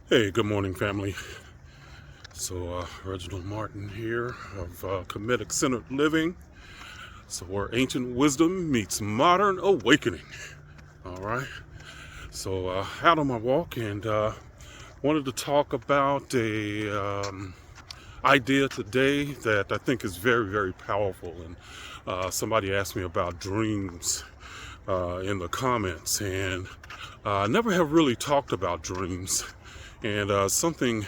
Hey, good morning, family. Reginald Martin here of Kemetic Centered Living. So, where ancient wisdom meets modern awakening. All right. Out on my walk and wanted to talk about a idea today that I think is very, very powerful. And somebody asked me about dreams in the comments, and I never have really talked about dreams. And something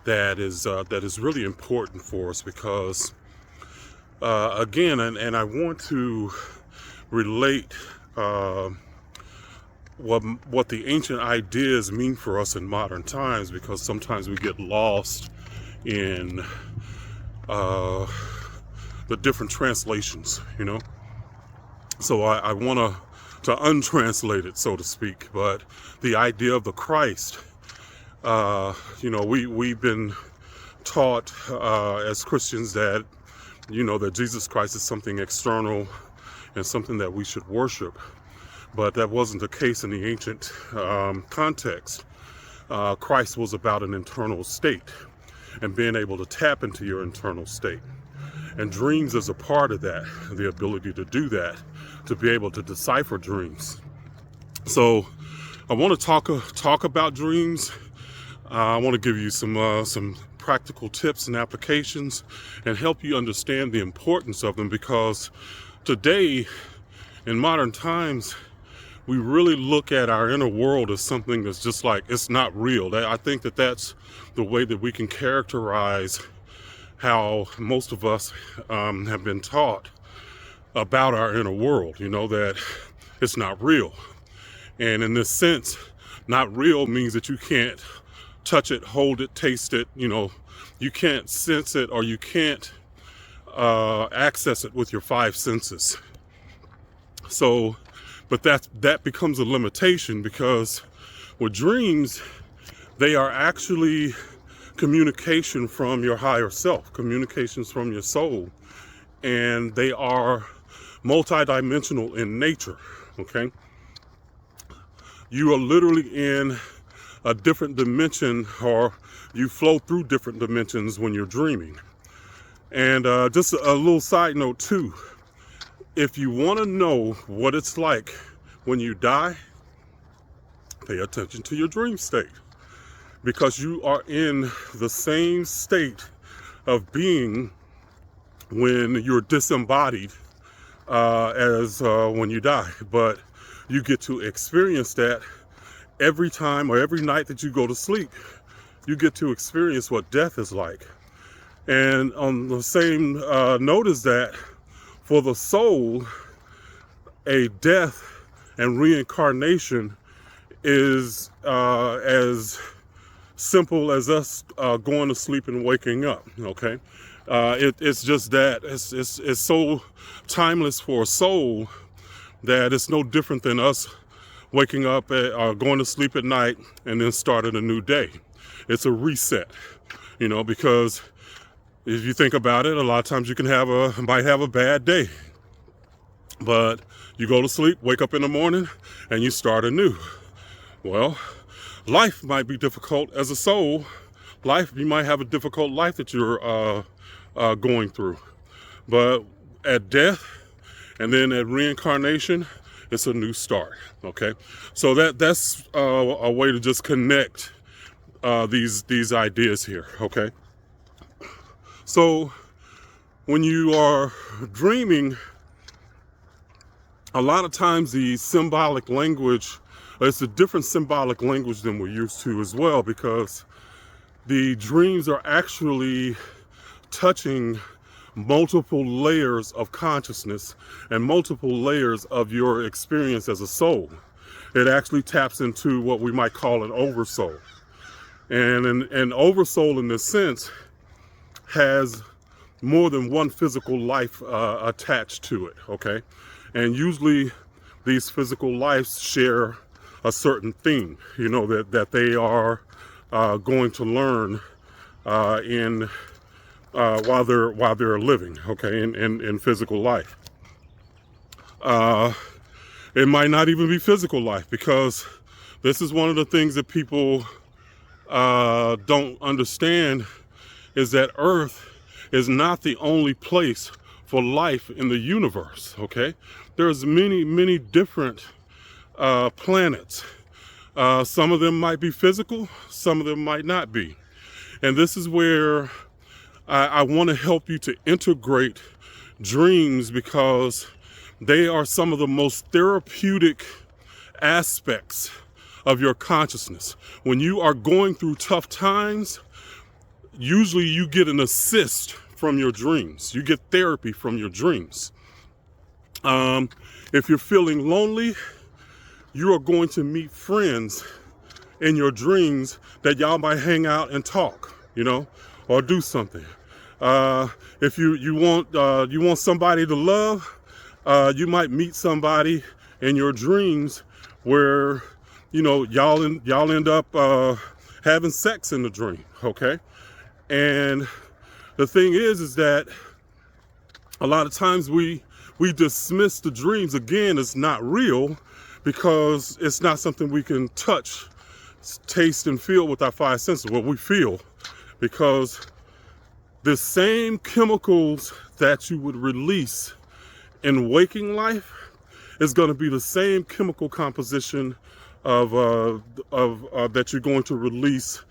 that is really important for us because again, and I want to relate what the ancient ideas mean for us in modern times, because sometimes we get lost in the different translations, So I want to untranslate it, so to speak. But the idea of the Christ, we've been taught as Christians that that Jesus Christ is something external and something that we should worship, but that wasn't the case in the ancient context. Christ was about an internal state and being able to tap into your internal state, and dreams is a part of that, the ability to do that, to be able to decipher dreams. So I want to talk about dreams. I want to give you some practical tips and applications and help you understand the importance of them, because today in modern times we really look at our inner world as something that's just like, it's not real. I think that that's the way that we can characterize how most of us have been taught about our inner world, that it's not real. And in this sense, not real means that you can't touch it, hold it, taste it, you can't sense it, or you can't access it with your five senses. So, but that becomes a limitation, because with dreams, they are actually communication from your higher self, communications from your soul, and they are multidimensional in nature, okay? You are literally in a different dimension, or you flow through different dimensions when you're dreaming. And just a little side note too, if you want to know what it's like when you die, pay attention to your dream state, because you are in the same state of being when you're disembodied as when you die, but you get to experience that every time or every night that you go to sleep. You get to experience what death is like. And on the same note as that, for the soul, a death and reincarnation is as simple as us going to sleep and waking up, okay? It's just that. It's so timeless for a soul that it's no different than us waking up going to sleep at night and then starting a new day. It's a reset, because if you think about it, a lot of times you might have a bad day, but you go to sleep, wake up in the morning, and you start anew. Well, life might be difficult as a soul. You might have a difficult life that you're going through, but at death and then at reincarnation, it's a new start. Okay, so that's a way to just connect these ideas here. Okay, so when you are dreaming, a lot of times the symbolic language, it's a different symbolic language than we're used to as well, because the dreams are actually touching multiple layers of consciousness and multiple layers of your experience as a soul. It actually taps into what we might call an oversoul. And an oversoul in this sense has more than one physical life attached to it, okay? And usually these physical lives share a certain theme, that they are going to learn in while they're living, okay, in physical life. It might not even be physical life, because this is one of the things that people don't understand is that Earth is not the only place for life in the universe, okay? There's many, many different planets. Some of them might be physical, some of them might not be. And this is where I want to help you to integrate dreams, because they are some of the most therapeutic aspects of your consciousness. When you are going through tough times, usually you get an assist from your dreams. You get therapy from your dreams. If you're feeling lonely, you are going to meet friends in your dreams that y'all might hang out and talk, you know, or do something. If you want somebody to love, you might meet somebody in your dreams where, you know, y'all end up having sex in the dream, okay? And the thing is that a lot of times we dismiss the dreams again as not real, because it's not something we can touch, taste, and feel with our five senses. What we feel, because the same chemicals that you would release in waking life is going to be the same chemical composition of that you're going to release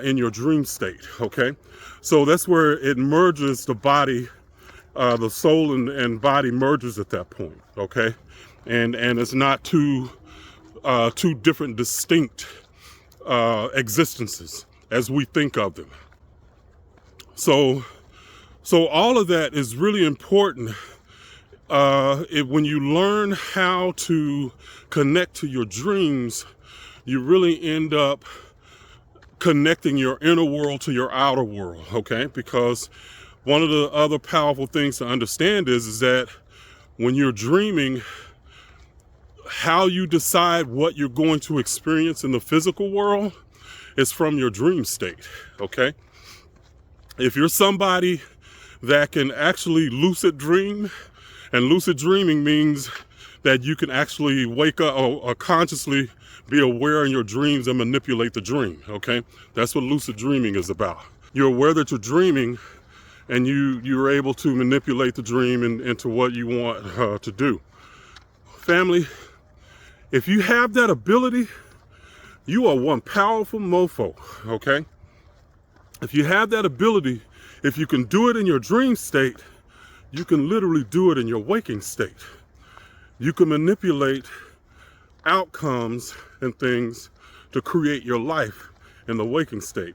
in your dream state. Okay, so that's where it merges the body, the soul and body merges at that point. Okay, and it's not two different distinct existences as we think of them. So all of that is really important. When you learn how to connect to your dreams, you really end up connecting your inner world to your outer world, okay? Because one of the other powerful things to understand is that when you're dreaming, how you decide what you're going to experience in the physical world is from your dream state, okay? If you're somebody that can actually lucid dream, and lucid dreaming means that you can actually wake up or consciously be aware in your dreams and manipulate the dream, okay? That's what lucid dreaming is about. You're aware that you're dreaming, and you're able to manipulate the dream into what you want to do. Family, if you have that ability, you are one powerful mofo, okay? If you have that ability, if you can do it in your dream state, you can literally do it in your waking state. You can manipulate outcomes and things to create your life in the waking state.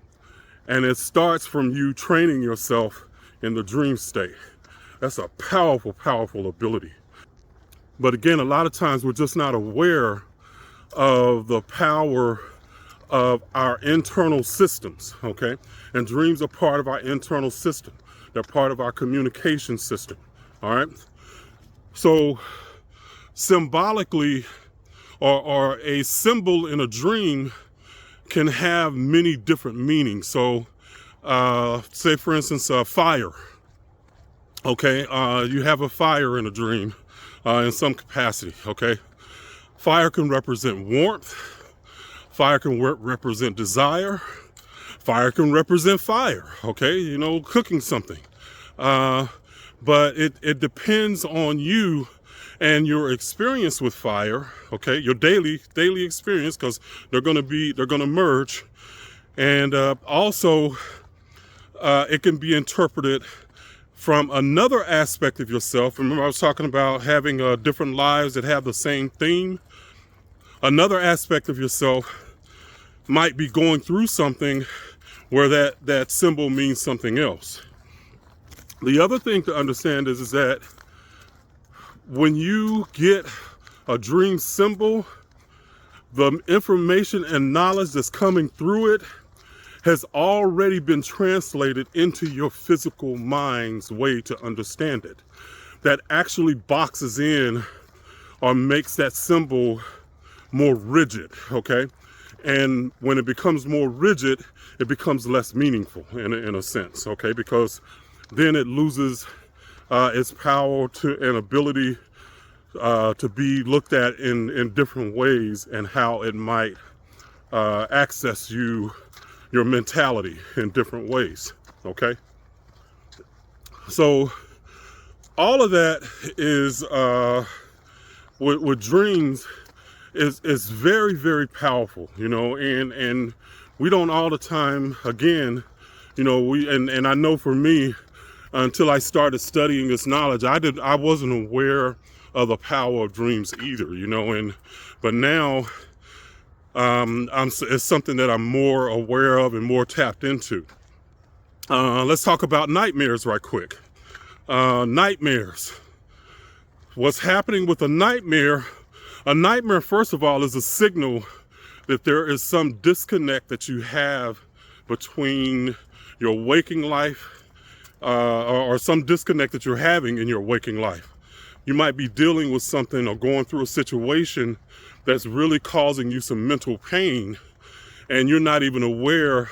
And it starts from you training yourself in the dream state. That's a powerful, powerful ability. But again, a lot of times we're just not aware of the power of our internal systems, okay? And dreams are part of our internal system. They're part of our communication system, all right? So symbolically, or a symbol in a dream can have many different meanings. So say for instance, fire, okay? You have a fire in a dream in some capacity, okay? Fire can represent warmth. Fire can represent desire. Fire can represent fire, okay? You know, cooking something. But it depends on you and your experience with fire, okay? Your daily experience, because they're gonna merge. And also, it can be interpreted from another aspect of yourself. Remember I was talking about having different lives that have the same theme? Another aspect of yourself might be going through something where that symbol means something else. The other thing to understand is that when you get a dream symbol, the information and knowledge that's coming through it has already been translated into your physical mind's way to understand it. That actually boxes in or makes that symbol more rigid, okay? And when it becomes more rigid, it becomes less meaningful in a sense, okay? Because then it loses its power and ability to be looked at in different ways, and how it might access you your mentality in different ways, okay? So all of that is, with dreams, is very, very powerful, you know, and we don't all the time, again, you know, and I know for me, until I started studying this knowledge, I wasn't aware of the power of dreams either, you know, but now it's something that I'm more aware of and more tapped into. Let's talk about nightmares right quick. Nightmares. What's happening with a nightmare, first of all, is a signal that there is some disconnect that you have between your waking life, or some disconnect that you're having in your waking life. You might be dealing with something or going through a situation that's really causing you some mental pain, and you're not even aware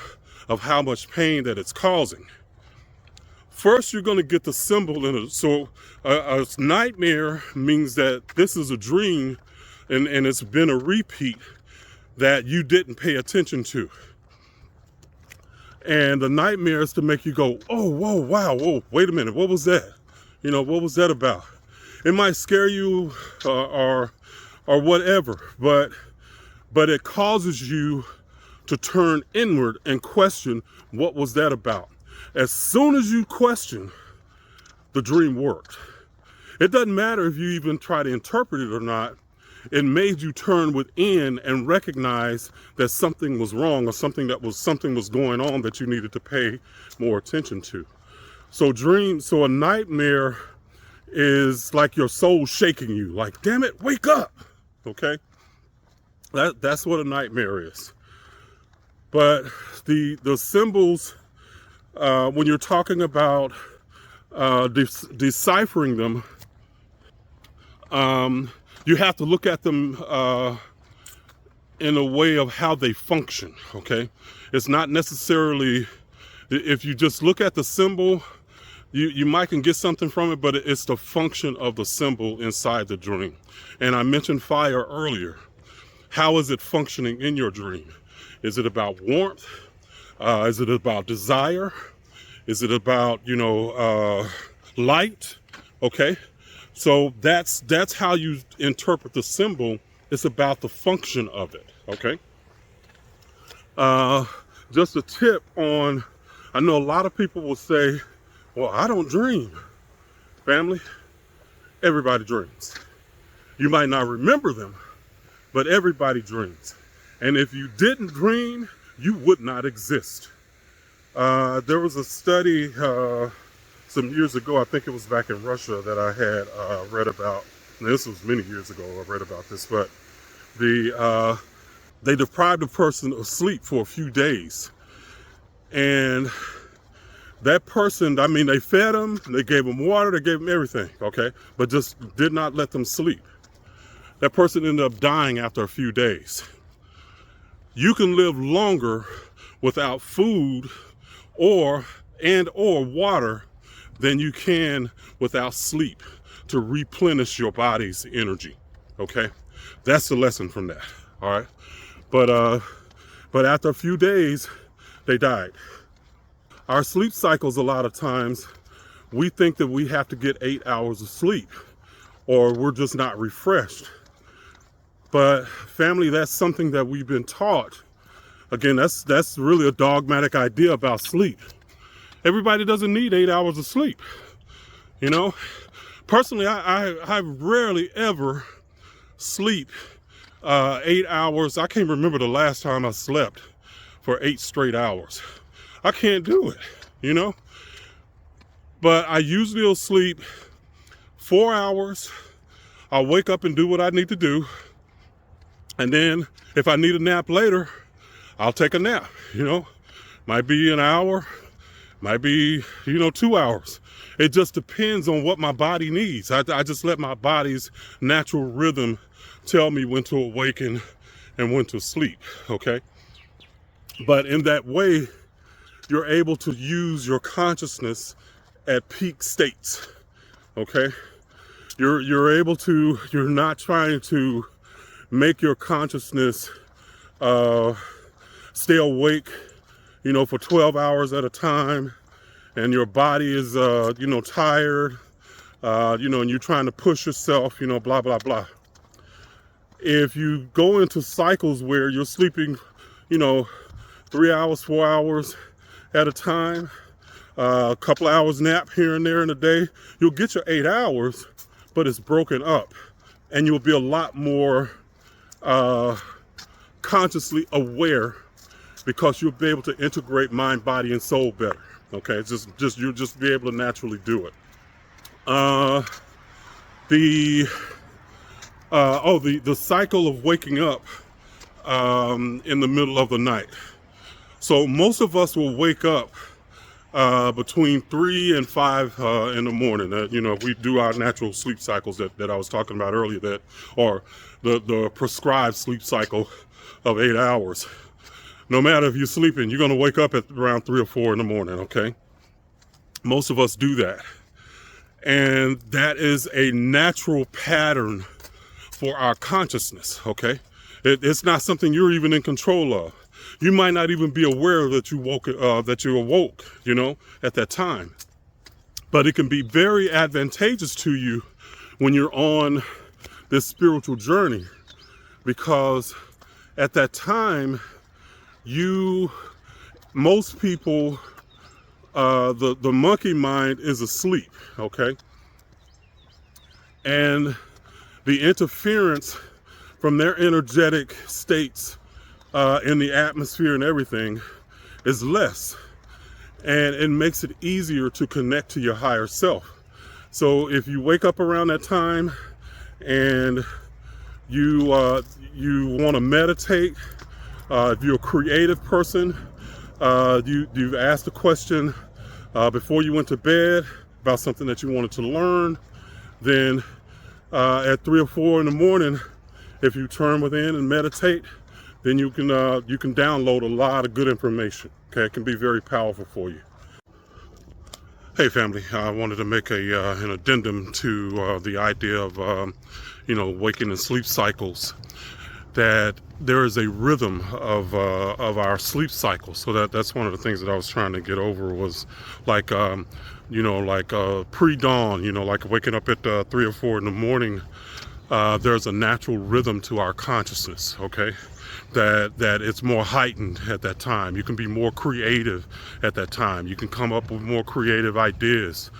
of how much pain that it's causing. First, you're going to get the symbol in it. So a nightmare means that this is a dream, and it's been a repeat that you didn't pay attention to. And the nightmare is to make you go, oh, whoa, wow, whoa, wait a minute, what was that? You know, what was that about? It might scare you or whatever, but it causes you to turn inward and question, what was that about? As soon as you question, the dream worked. It doesn't matter if you even try to interpret it or not. It made you turn within and recognize that something was wrong, or something was going on that you needed to pay more attention to. So a nightmare is like your soul shaking you, like, damn it, wake up. Okay? That's what a nightmare is. But the symbols, when you're talking about deciphering them, you have to look at them in a way of how they function, okay? It's not necessarily, if you just look at the symbol, you might can get something from it, but it's the function of the symbol inside the dream. And I mentioned fire earlier. How is it functioning in your dream? Is it about warmth? Is it about desire? Is it about, light? Okay. So that's how you interpret the symbol. It's about the function of it. Okay. Just a tip on, I know a lot of people will say, well, I don't dream. Family, everybody dreams. You might not remember them, but everybody dreams. And if you didn't dream, you would not exist. There was a study some years ago, I think it was back in Russia, that I had read about. Now, this was many years ago I read about this, but they deprived a person of sleep for a few days. And that person, they fed them, they gave them water, they gave them everything, okay? But just did not let them sleep. That person ended up dying after a few days. You can live longer without food or water than you can without sleep to replenish your body's energy, okay? That's the lesson from that, all right? But after a few days, they died. Our sleep cycles, a lot of times, we think that we have to get 8 hours of sleep or we're just not refreshed. But family, that's something that we've been taught. Again, that's really a dogmatic idea about sleep. Everybody doesn't need 8 hours of sleep. Personally, I rarely ever sleep 8 hours. I can't remember the last time I slept for 8 straight hours. I can't do it, But I usually will sleep 4 hours. I'll wake up and do what I need to do. And then if I need a nap later, I'll take a nap, Might be an hour, might be, 2 hours. It just depends on what my body needs. I just let my body's natural rhythm tell me when to awaken and when to sleep, okay? But in that way, you're able to use your consciousness at peak states, okay? You're not trying to make your consciousness stay awake, for 12 hours at a time, and your body is, tired, and you're trying to push yourself, blah, blah, blah. If you go into cycles where you're sleeping, 3 hours, 4 hours at a time, a couple of hours nap here and there in a day, you'll get your 8 hours, but it's broken up, and you'll be a lot more consciously aware, because you'll be able to integrate mind, body, and soul better. Okay, you'll just be able to naturally do it. The cycle of waking up in the middle of the night. So most of us will wake up between 3 and 5 in the morning. We do our natural sleep cycles that I was talking about earlier, or the prescribed sleep cycle of 8 hours. No matter if you're sleeping, you're going to wake up at around 3 or 4 in the morning, okay? Most of us do that. And that is a natural pattern for our consciousness, okay? It's not something you're even in control of. You might not even be aware that you awoke, at that time. But it can be very advantageous to you when you're on this spiritual journey, because at that time, most people, the monkey mind is asleep, okay? And the interference from their energetic states in the atmosphere and everything is less. And it makes it easier to connect to your higher self. So if you wake up around that time and you want to meditate, if you're a creative person, you've asked a question before you went to bed about something that you wanted to learn, then at 3 or 4 in the morning, if you turn within and meditate, then you can download a lot of good information. Okay, it can be very powerful for you. Hey family, I wanted to make an addendum to the idea of waking and sleep cycles. That there is a rhythm of our sleep cycle. So that's one of the things that I was trying to get over, was like pre-dawn, like waking up at 3 or 4 in the morning. There's a natural rhythm to our consciousness, okay? That it's more heightened at that time. You can be more creative at that time. You can come up with more creative ideas.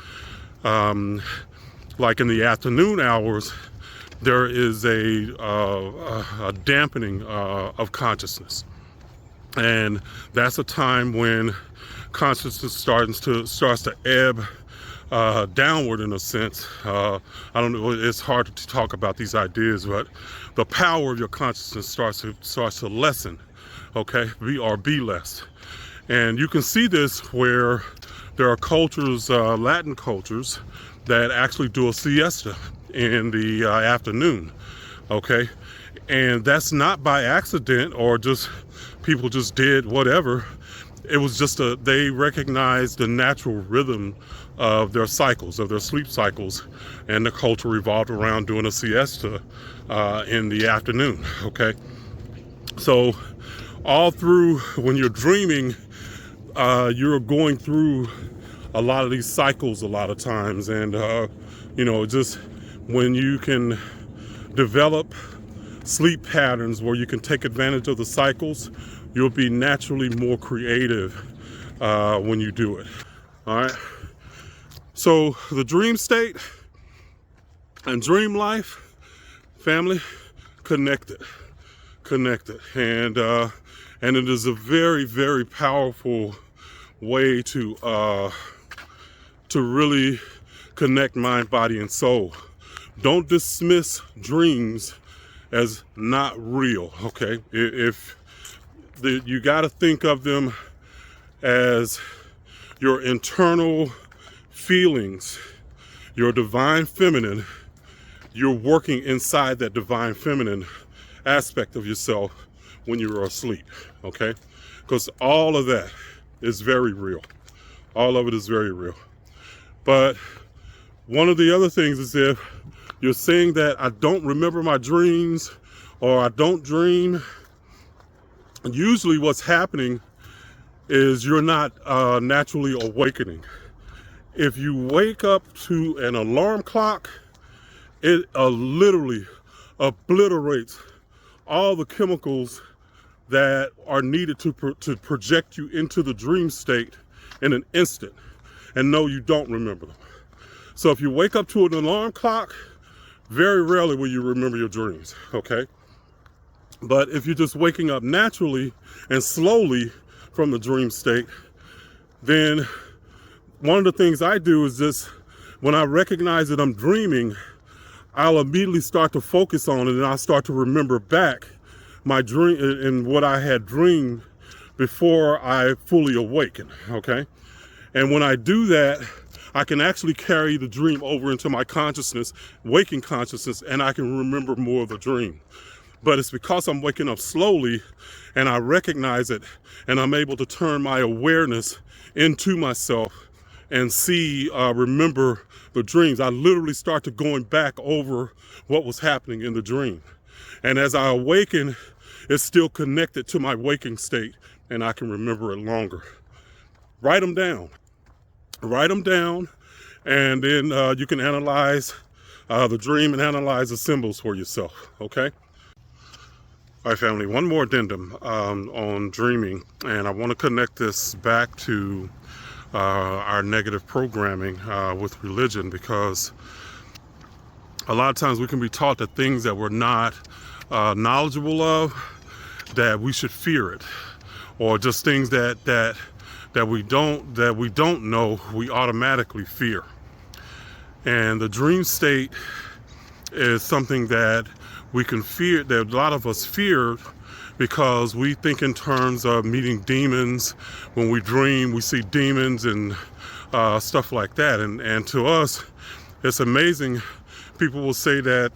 Like in the afternoon hours, there is a dampening of consciousness, and that's a time when consciousness starts to ebb downward in a sense. I don't know, it's hard to talk about these ideas, but the power of your consciousness starts to lessen, okay, be less. And you can see this where there are cultures, Latin cultures, that actually do a siesta in the afternoon, okay? And that's not by accident, or just people just did whatever. It was just they recognized the natural rhythm of their cycles, of their sleep cycles, and the culture revolved around doing a siesta in the afternoon, okay? So all through, when you're dreaming, you're going through a lot of these cycles a lot of times, and just when you can develop sleep patterns where you can take advantage of the cycles, you'll be naturally more creative when you do it. All right. So the dream state and dream life, family, connected, and it is a very, very powerful way to really connect mind, body, and soul. Don't dismiss dreams as not real, okay? You got to think of them as your internal feelings, your divine feminine. You're working inside that divine feminine aspect of yourself when you're asleep, okay? Because all of that is very real. All of it is very real. But one of the other things is, if you're saying that I don't remember my dreams, or I don't dream, usually what's happening is you're not naturally awakening. If you wake up to an alarm clock, it literally obliterates all the chemicals that are needed to project you into the dream state in an instant. And no, you don't remember them. So if you wake up to an alarm clock, very rarely will you remember your dreams, okay? But if you're just waking up naturally and slowly from the dream state, then one of the things I do is just, when I recognize that I'm dreaming, I'll immediately start to focus on it, and I'll start to remember back my dream and what I had dreamed before I fully awaken, okay? And when I do that, I can actually carry the dream over into my consciousness, waking consciousness, and I can remember more of the dream. But it's because I'm waking up slowly and I recognize it, and I'm able to turn my awareness into myself and see, remember the dreams. I literally start to going back over what was happening in the dream. And as I awaken, it's still connected to my waking state, and I can remember it longer. Write them down. Write them down, and then you can analyze the dream and analyze the symbols for yourself, okay? All right, family, one more addendum on dreaming, and I want to connect this back to our negative programming with religion, because a lot of times we can be taught that things that we're not knowledgeable of, that we should fear it, or just things that we don't know, we automatically fear. And the dream state is something that we can fear, that a lot of us fear, because we think in terms of meeting demons. When we dream, we see demons and stuff like that. And to us, it's amazing. People will say that,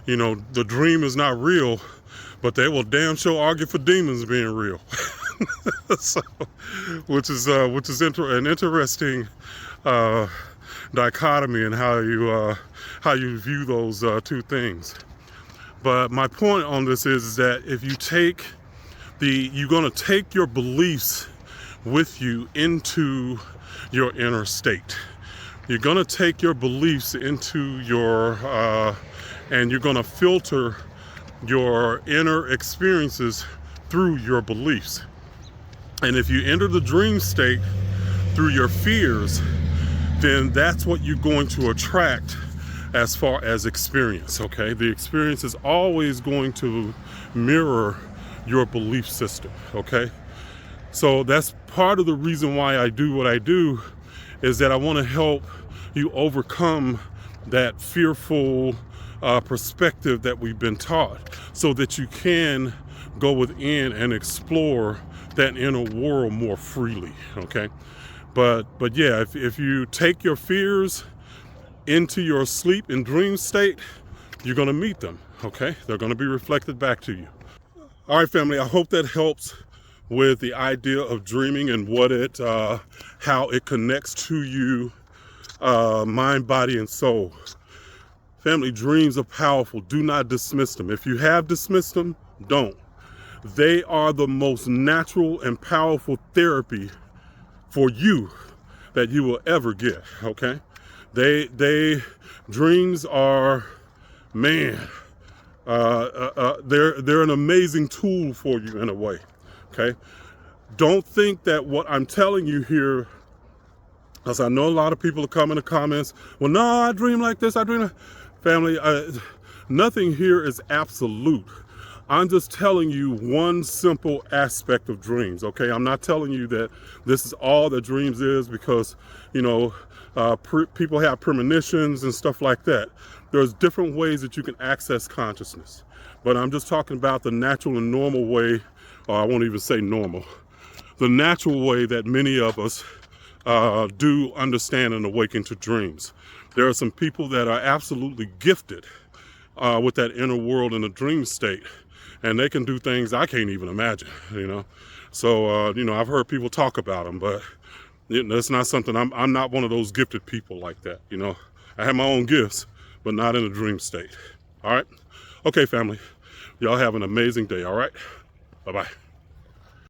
the dream is not real, but they will damn sure argue for demons being real. So, which is an interesting dichotomy in how you view those two things. But my point on this is that if you you're going to take your beliefs with you into your inner state. You're going to take your beliefs into and you're going to filter your inner experiences through your beliefs. And if you enter the dream state through your fears, then that's what you're going to attract as far as experience, okay? The experience is always going to mirror your belief system, okay? So that's part of the reason why I do what I do, is that I want to help you overcome that fearful perspective that we've been taught, so that you can go within and explore that inner world more freely, okay? But yeah, if you take your fears into your sleep and dream state, you're going to meet them, okay? They're going to be reflected back to you. All right, family, I hope that helps with the idea of dreaming and how it connects to you, mind, body, and soul. Family, dreams are powerful. Do not dismiss them. If you have dismissed them, don't. They are the most natural and powerful therapy for you that you will ever get, okay? Dreams are, man, they're an amazing tool for you in a way, okay? Don't think that what I'm telling you here, because I know a lot of people are coming in the comments, well, no, I dream like this, I dream like... Family, nothing here is absolute. I'm just telling you one simple aspect of dreams, okay? I'm not telling you that this is all that dreams is, because, people have premonitions and stuff like that. There's different ways that you can access consciousness. But I'm just talking about the natural and normal way, or I won't even say normal, the natural way that many of us do understand and awaken to dreams. There are some people that are absolutely gifted with that inner world in a dream state, and they can do things I can't even imagine, So, I've heard people talk about them, but it's not something, I'm not one of those gifted people like that, I have my own gifts, but not in a dream state. All right? Okay, family. Y'all have an amazing day, all right? Bye-bye.